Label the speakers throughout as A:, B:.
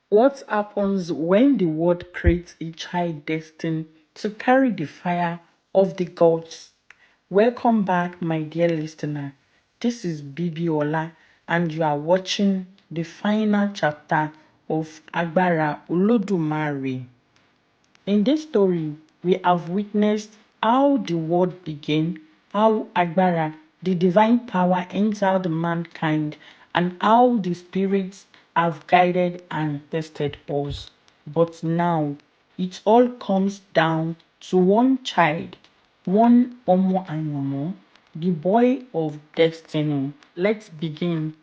A: What happens when the world creates a child destined to carry the fire of the gods? Welcome back, my dear listener. This is BiBi Ola, and you are watching the final chapter of Agbára Olódùmarè. In this story, we have witnessed how the world began, how Agbára, the divine power, entered mankind, and how the spirits have guided and tested us. But now, it all comes down to one child, one ỌMỌ ÀYàNMỌ, the boy of destiny. Let's begin.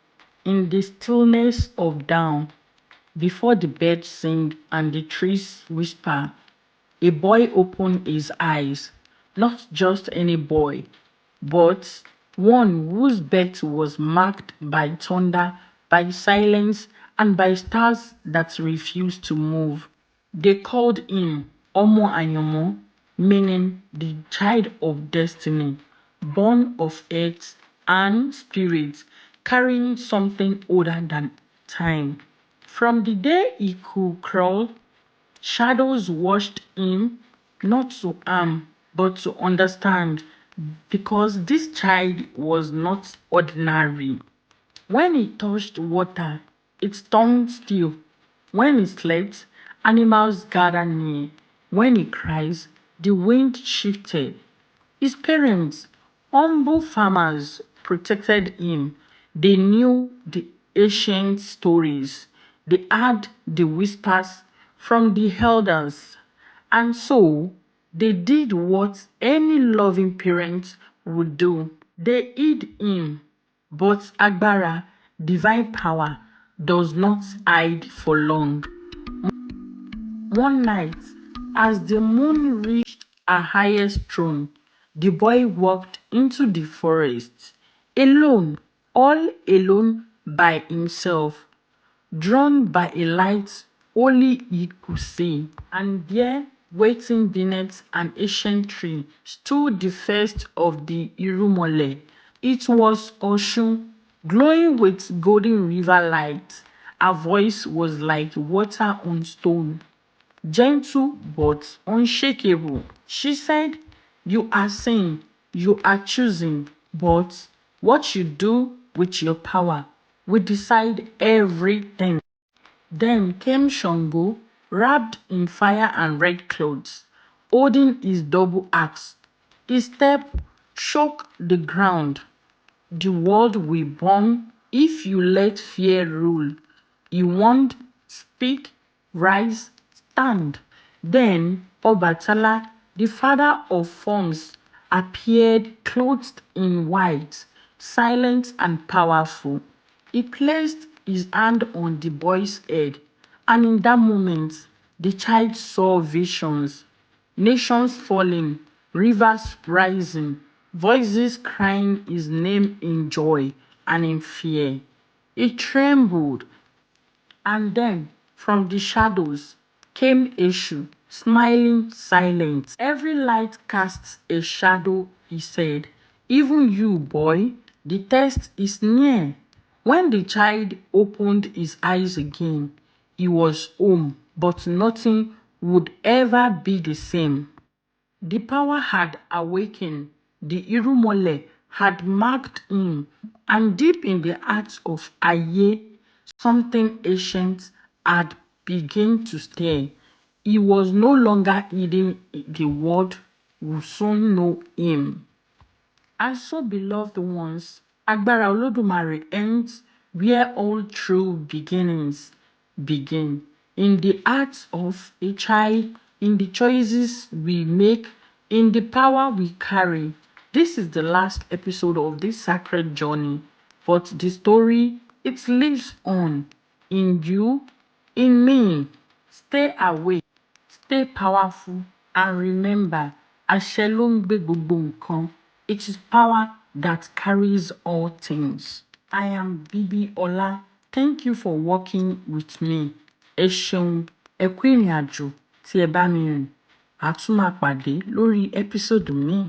A: In the stillness of dawn, before the birds sing and the trees whisper, a boy opened his eyes. Not just any boy, but one whose birth was marked by thunder, by silence, and by stars that refused to move. They called him ỌMỌ ÀYàNMỌ, meaning the child of destiny, born of earth and spirit, carrying something older than time. From the day he could crawl, shadows watched him, not to harm, but to understand, because this child was not ordinary. When he touched water, it turned still. When he slept, animals gathered near. When he cries, the wind shifted. His parents, humble farmers, protected him. They knew the ancient stories. They had the whispers from the elders. And so they did what any loving parent would do. They hid him. But Agbára, divine power, does not hide for long. One night, as the moon reached her highest throne, the boy walked into the forest, alone, all alone by himself, drawn by a light only he could see. And there, waiting beneath an ancient tree, stood the first of the Irúnmọlẹ. It was Ọ̀ṣun, glowing with golden river light. Her voice was like water on stone, gentle but unshakable. She said, "You are saying, you are choosing, but what you do with your power will decide everything." Then came Ṣàngó, wrapped in fire and red clothes, holding his double axe. His step shook the ground. "The world will burn if you let fear rule," he warned. "Speak, rise, stand." Then Ọbàtálá, the father of forms, appeared clothed in white, silent and powerful. He placed his hand on the boy's head, and in that moment, the child saw visions. Nations falling, rivers rising, voices crying his name in joy and in fear. He trembled, and then from the shadows came Eshu, smiling, silent. "Every light casts a shadow," he said. "Even you, boy, the test is near." When the child opened his eyes again, he was home, but nothing would ever be the same. The power had awakened, the Irúnmọlẹ had marked him, and deep in the heart of Ayé, something ancient had begun to stir. He was no longer hidden, the world would soon know him. And so, beloved ones, Agbára Olódùmarè ends where all true beginnings begin, in the heart of a child, in the choices we make, in the power we carry. This is the last episode of this sacred journey, but the story, it lives on in you, in me. Stay awake, stay powerful, and remember, àṣẹ ló ń gbé gbogbo nǹkan. It is power that carries all things. I am BiBi Ola. Thank you for working with me. Ẹ ṣeun, ẹ kú ìrìn àjò tí ẹ bá mi rìn. A tún máa pàdé lórí ẹ́písòdù míì.